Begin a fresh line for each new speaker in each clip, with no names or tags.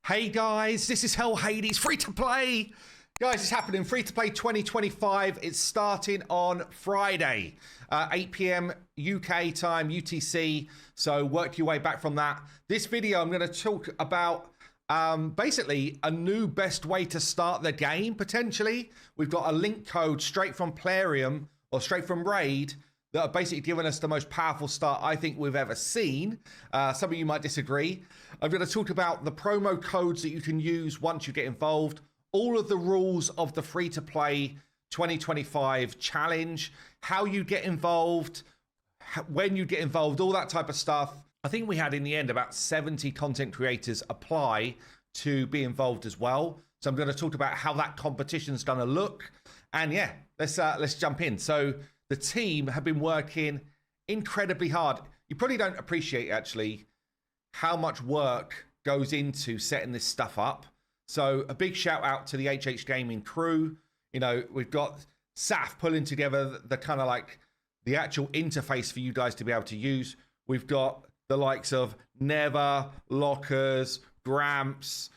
Hey guys, this is Hell Hades, free to play. Guys, it's happening, free to play 2025. It's starting on Friday, 8 PM UK time, UTC. So work your way back from that. This video, I'm going to talk about basically a new best way to start the game, potentially. We've got a link code straight from Plarium or straight from Raid that are basically giving us the most powerful start I think we've ever seen. Some of you might disagree. I'm going to talk about the promo codes that you can use once you get involved, all of the rules of the free-to-play 2025 challenge, how you get involved, when you get involved, all that type of stuff. I think we had in the end about 70 content creators apply to be involved as well. So I'm going to talk about how that competition's going to look. And yeah, let's jump in. So the team have been working incredibly hard. You probably don't appreciate actually how much work goes into setting this stuff up. So a big shout out to the HH Gaming crew. You know, we've got Saf pulling together the kind of like the actual interface for you guys to be able to use. We've got the likes of Never, Lockers, Gramps,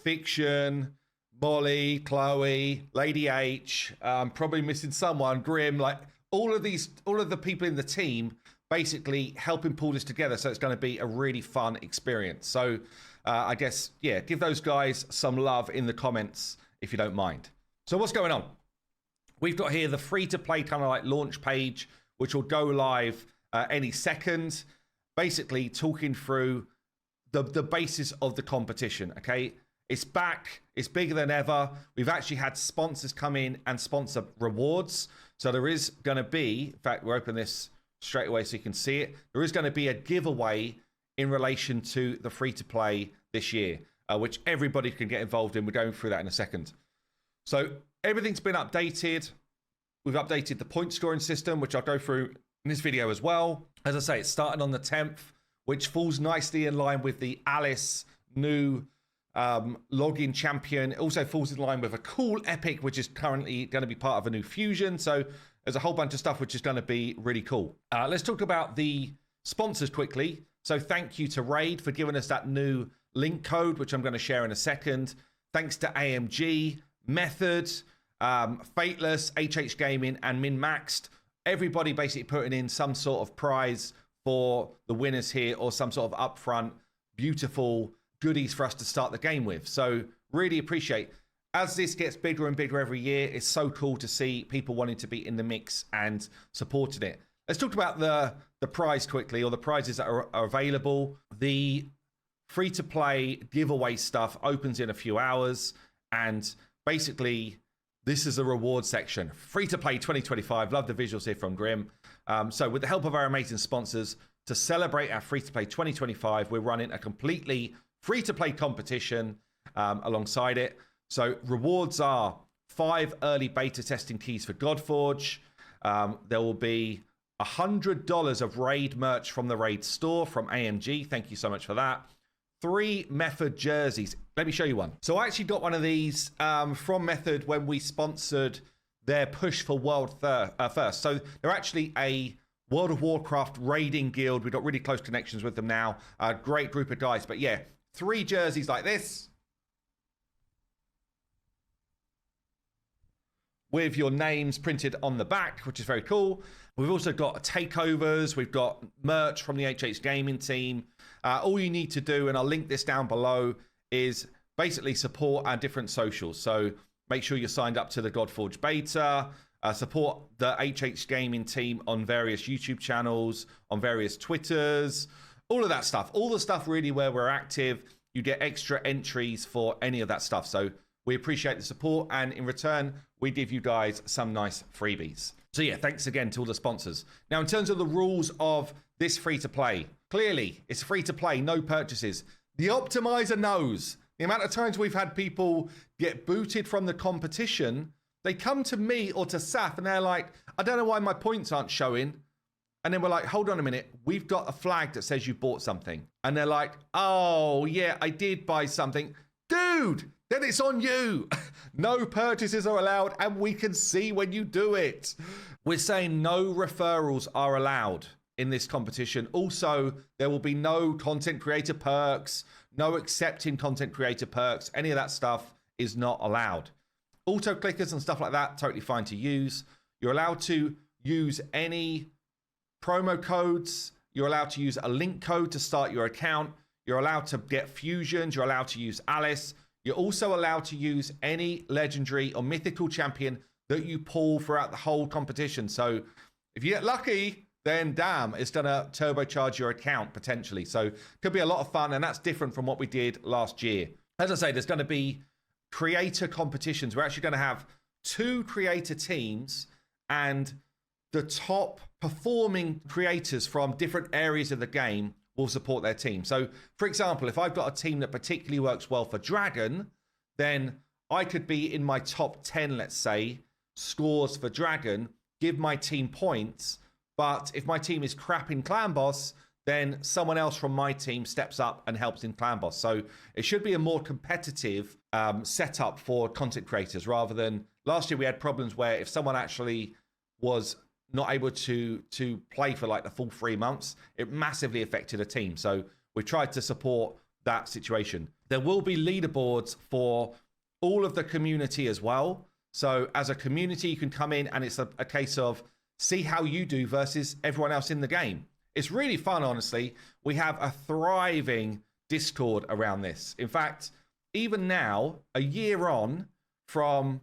Fiction, Molly, Chloe, Lady H. I'm probably missing someone, Grim, like all of the people in the team basically helping pull this together. So it's going to be a really fun experience. So I guess, yeah, give those guys some love in the comments if you don't mind. So what's going on? We've got here the free-to-play kind of like launch page, which will go live any second, basically talking through the basis of the competition, okay? It's back. It's bigger than ever. We've actually had sponsors come in and sponsor rewards. So there is going to be, in fact, we'll open this straight away so you can see it. There is going to be a giveaway in relation to the free-to-play this year, which everybody can get involved in. We're going through that in a second. So everything's been updated. We've updated the point scoring system, which I'll go through in this video as well. As I say, it's starting on the 10th, which falls nicely in line with the Alice new login champion. It also falls in line with a cool epic, which is currently going to be part of a new fusion. So there's a whole bunch of stuff which is going to be really cool. Let's talk about the sponsors quickly. So thank you to Raid for giving us that new link code, which I'm going to share in a second. Thanks to AMG, Method, Fateless, HH Gaming, and Min-Maxed. Everybody basically putting in some sort of prize for the winners here or some sort of upfront, beautiful goodies for us to start the game with. So really appreciate. As this gets bigger and bigger every year, it's so cool to see people wanting to be in the mix and supporting it. Let's talk about the prize quickly, or the prizes that are available. The free-to-play giveaway stuff opens in a few hours, and basically this is the reward section. Free-to-play 2025. Love the visuals here from Grim. So with the help of our amazing sponsors, to celebrate our free-to-play 2025, we're running a completely free-to-play competition alongside it. So rewards are 5 early beta testing keys for Godforge. There will be $100 of Raid merch from the Raid store from AMG. Thank you so much for that. 3 Method jerseys. Let me show you one. So I actually got one of these from Method when we sponsored their push for World First. So they're actually a World of Warcraft raiding guild. We've got really close connections with them now. A great group of guys. But yeah, 3 jerseys like this, with your names printed on the back, which is very cool. We've also got takeovers. We've got merch from the HH Gaming team. All you need to do, and I'll link this down below, is basically support our different socials. So make sure you're signed up to the Godforge beta, support the HH Gaming team on various YouTube channels, on various Twitters, all of that stuff. All the stuff really where we're active. You get extra entries for any of that stuff. So we appreciate the support, and in return, we give you guys some nice freebies. So yeah, thanks again to all the sponsors. Now, in terms of the rules of this free-to-play, clearly, it's free-to-play, no purchases. The optimizer knows. The amount of times we've had people get booted from the competition, they come to me or to Saf, and they're like, I don't know why my points aren't showing. And then we're like, hold on a minute, we've got a flag that says you bought something. And they're like, oh, yeah, I did buy something. Dude, then it's on you. No purchases are allowed, and we can see when you do it. We're saying no referrals are allowed. in this competition. Also, there will be no content creator perks, no accepting content creator perks. Any of that stuff is not allowed. Auto clickers and stuff like that, totally fine to use. You're allowed to use any promo codes. You're allowed to use a link code to start your account. You're allowed to get fusions. You're allowed to use Alice. You're also allowed to use any legendary or mythical champion that you pull throughout the whole competition. So if you get lucky, then damn, it's going to turbocharge your account potentially. So could be a lot of fun, and that's different from what we did last year. As I say, there's going to be creator competitions. We're actually going to have 2 creator teams, and the top performing creators from different areas of the game will support their team. So, for example, if I've got a team that particularly works well for Dragon, then I could be in my top 10, let's say, scores for Dragon, give my team points, but if my team is crap in Clan Boss, then someone else from my team steps up and helps in Clan Boss. So it should be a more competitive setup for content creators, rather than last year we had problems where if someone actually was not able to play for like the full 3 months, it massively affected a team. So we tried to support that situation. There will be leaderboards for all of the community as well. So as a community, you can come in and it's a case of see how you do versus everyone else in the game. It's really fun, honestly. We have a thriving Discord around this. In fact, even now, a year on from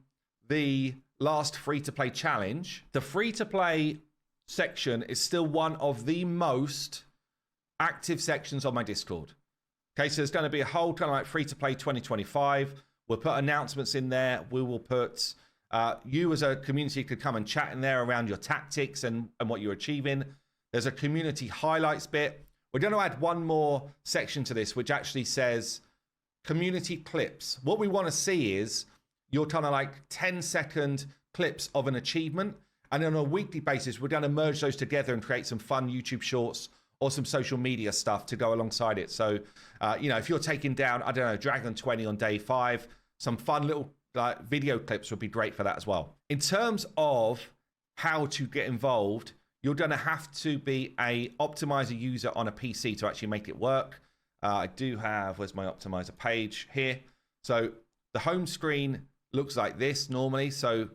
the last free-to-play challenge, the free-to-play section is still one of the most active sections on my Discord. Okay, so there's going to be a whole kind of like free-to-play 2025. We'll put announcements in there. We will put you as a community could come and chat in there around your tactics and what you're achieving. There's a community highlights bit. We're going to add one more section to this, which actually says community clips. What we want to see is your kind of like 10-second clips of an achievement. And on a weekly basis, we're going to merge those together and create some fun YouTube shorts or some social media stuff to go alongside it. So, you know, if you're taking down, I don't know, Dragon 20 on day 5, some fun little video clips would be great for that as well. In terms of how to get involved, you're going to have to be a optimizer user on a PC to actually make it work. I do have, where's my optimizer page here? So the home screen looks like this normally. So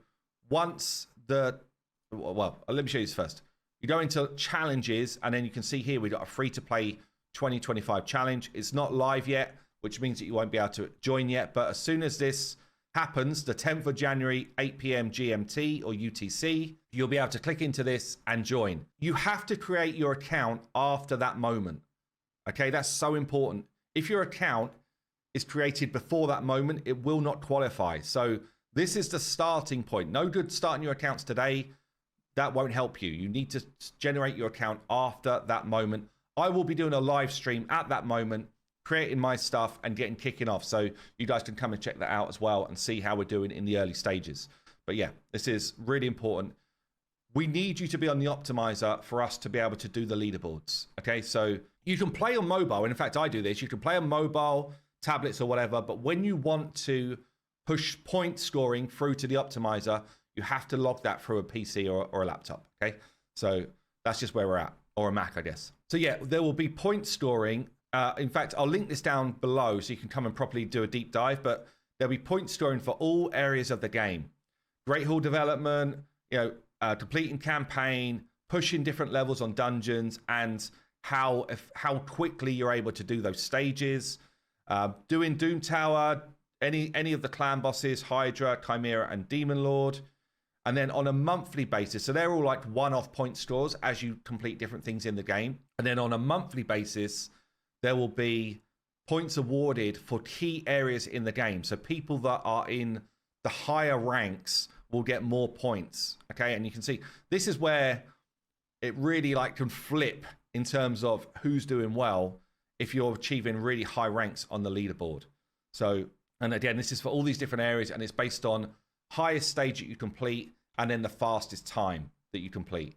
once well, let me show you this first. You go into challenges, and then you can see here we've got a free-to-play 2025 challenge. It's not live yet, which means that you won't be able to join yet. But as soon as this happens, the 10th of January, 8 p.m. GMT or UTC, you'll be able to click into this and join. You have to create your account after that moment. Okay, that's so important. If your account is created before that moment, it will not qualify. So this is the starting point. No good starting your accounts today. That won't help you. You need to generate your account after that moment. I will be doing a live stream at that moment, creating my stuff and getting kicking off. So you guys can come and check that out as well and see how we're doing in the early stages. But yeah, this is really important. We need you to be on the optimizer for us to be able to do the leaderboards. Okay, so you can play on mobile. And in fact, I do this. You can play on mobile, tablets or whatever. But when you want to push point scoring through to the optimizer, you have to log that through a PC or a laptop. Okay, so that's just where we're at, or a Mac, I guess. So yeah, there will be point scoring. In fact, I'll link this down below so you can come and properly do a deep dive, but there'll be point scoring for all areas of the game. Great Hall development, you know, completing campaign, pushing different levels on dungeons, and how quickly you're able to do those stages. Doing Doom Tower, any of the clan bosses, Hydra, Chimera, and Demon Lord. And then on a monthly basis, so they're all like one-off point scores as you complete different things in the game. And then on a monthly basis, there will be points awarded for key areas in the game. So people that are in the higher ranks will get more points. Okay, and you can see this is where it really like can flip in terms of who's doing well if you're achieving really high ranks on the leaderboard. So, and again, this is for all these different areas, and it's based on highest stage that you complete and then the fastest time that you complete.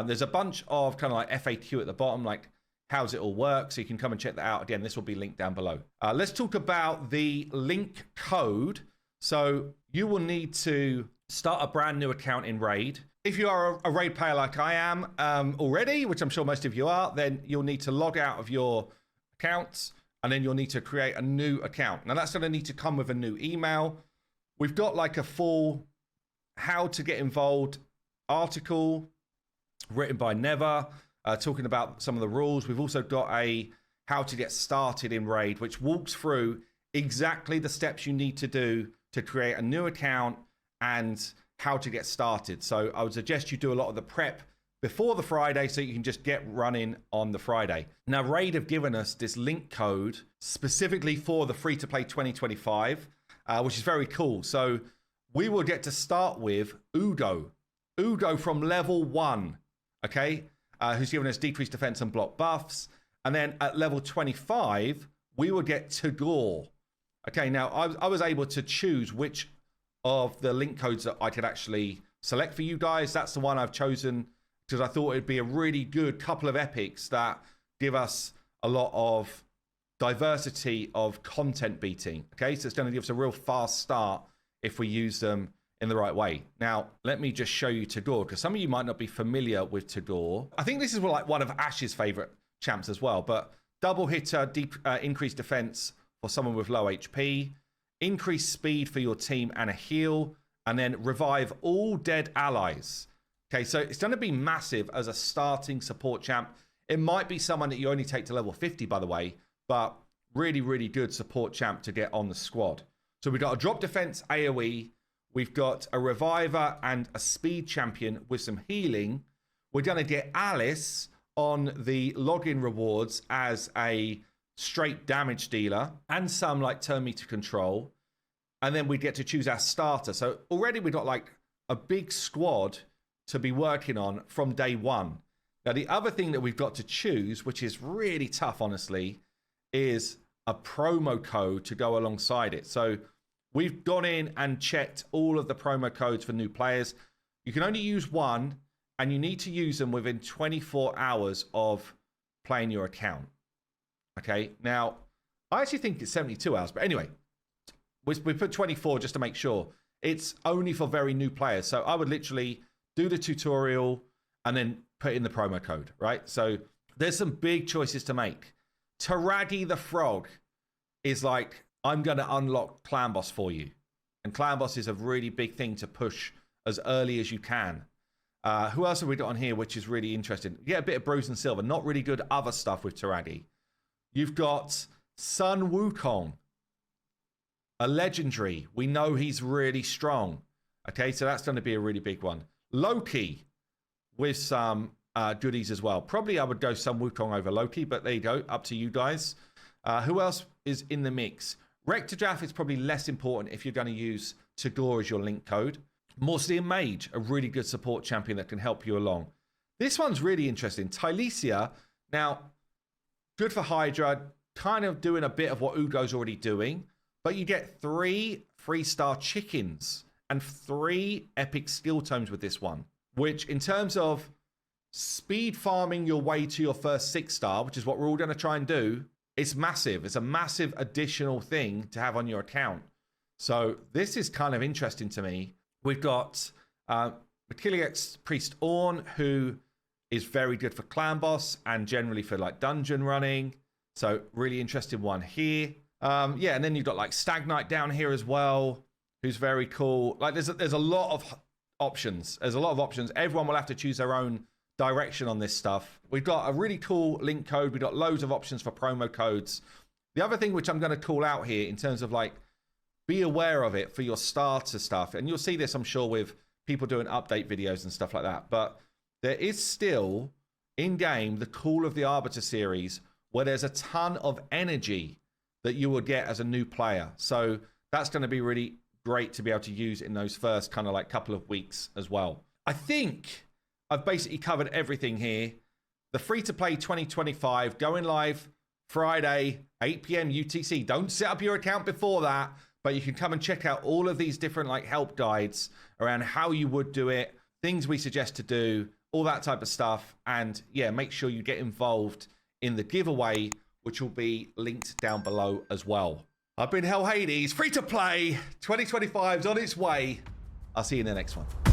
There's a bunch of kind of like FAQ at the bottom, like how's it all work, so you can come and check that out. Again, this will be linked down below. Let's talk about the link code. So you will need to start a brand new account in Raid. If you are a Raid player like I am already, which I'm sure most of you are, then you'll need to log out of your accounts, and then you'll need to create a new account. Now that's going to need to come with a new email. We've got like a full how to get involved article written by Never, talking about some of the rules. We've also got a how to get started in Raid, which walks through exactly the steps you need to do to create a new account and how to get started. So I would suggest you do a lot of the prep before the Friday so you can just get running on the Friday. Now, Raid have given us this link code specifically for the free-to-play 2025, which is very cool. So we will get to start with Udo from level 1, okay, who's given us decreased defense and block buffs. And then at level 25, we will get Tagore. Okay, now I was able to choose which of the link codes that I could actually select for you guys. That's the one I've chosen because I thought it'd be a really good couple of epics that give us a lot of diversity of content beating. Okay, so it's going to give us a real fast start if we use them in the right way. Now, let me just show you Tagore, because some of you might not be familiar with Tagore. I think this is like one of Ash's favorite champs as well, but double hitter, increased defense for someone with low HP, increased speed for your team and a heal, and then revive all dead allies. Okay, so it's going to be massive as a starting support champ. It might be someone that you only take to level 50, by the way, but really, really good support champ to get on the squad. So we've got a drop defense AoE, we've got a reviver and a speed champion with some healing. We're going to get Alice on the login rewards as a straight damage dealer and some like turn meter control. And then we get to choose our starter. So already we've got like a big squad to be working on from day one. Now, the other thing that we've got to choose, which is really tough, honestly, is a promo code to go alongside it. So we've gone in and checked all of the promo codes for new players. You can only use one, and you need to use them within 24 hours of playing your account. Okay, now, I actually think it's 72 hours, but anyway, we put 24 just to make sure. It's only for very new players. So I would literally do the tutorial and then put in the promo code, right? So there's some big choices to make. Taragi the Frog is like, I'm going to unlock Clan Boss for you. And Clan Boss is a really big thing to push as early as you can. Who else have we got on here, which is really interesting? Yeah, a bit of Bruise and Silver. Not really good other stuff with Taragi. You've got Sun Wukong, a legendary. We know he's really strong. Okay, so that's going to be a really big one. Loki with some goodies as well. Probably I would go Sun Wukong over Loki, but there you go. Up to you guys. Who else is in the mix? Rectajaff is probably less important if you're going to use Tagore as your link code. Morsian Mage, a really good support champion that can help you along. This one's really interesting. Tylesia, now, good for Hydra, kind of doing a bit of what Ugo's already doing, but you get 3 3-star chickens and 3 epic skill tomes with this one, which in terms of speed farming your way to your first 6-star, which is what we're all going to try and do, it's massive. It's a massive additional thing to have on your account. So this is kind of interesting to me. We've got Achillex Priest Orn, who is very good for Clan Boss and generally for like dungeon running. So really interesting one here. Yeah, and then you've got like Stag Knight down here as well, who's very cool. Like there's a lot of options. There's a lot of options. Everyone will have to choose their own direction on this stuff. We've got a really cool link code. We've got loads of options for promo codes. The other thing which I'm going to call out here in terms of like, be aware of it for your starter stuff. And you'll see this, I'm sure, with people doing update videos and stuff like that. But there is still, in-game, the Call of the Arbiter series, where there's a ton of energy that you will get as a new player. So that's going to be really great to be able to use in those first kind of like couple of weeks as well. I think I've basically covered everything here. The free-to-play 2025 going live Friday, 8 PM UTC. Don't set up your account before that. But you can come and check out all of these different like help guides around how you would do it, things we suggest to do, all that type of stuff. And yeah, make sure you get involved in the giveaway, which will be linked down below as well. I've been Hell Hades, free to play. 2025 is on its way. I'll see you in the next one.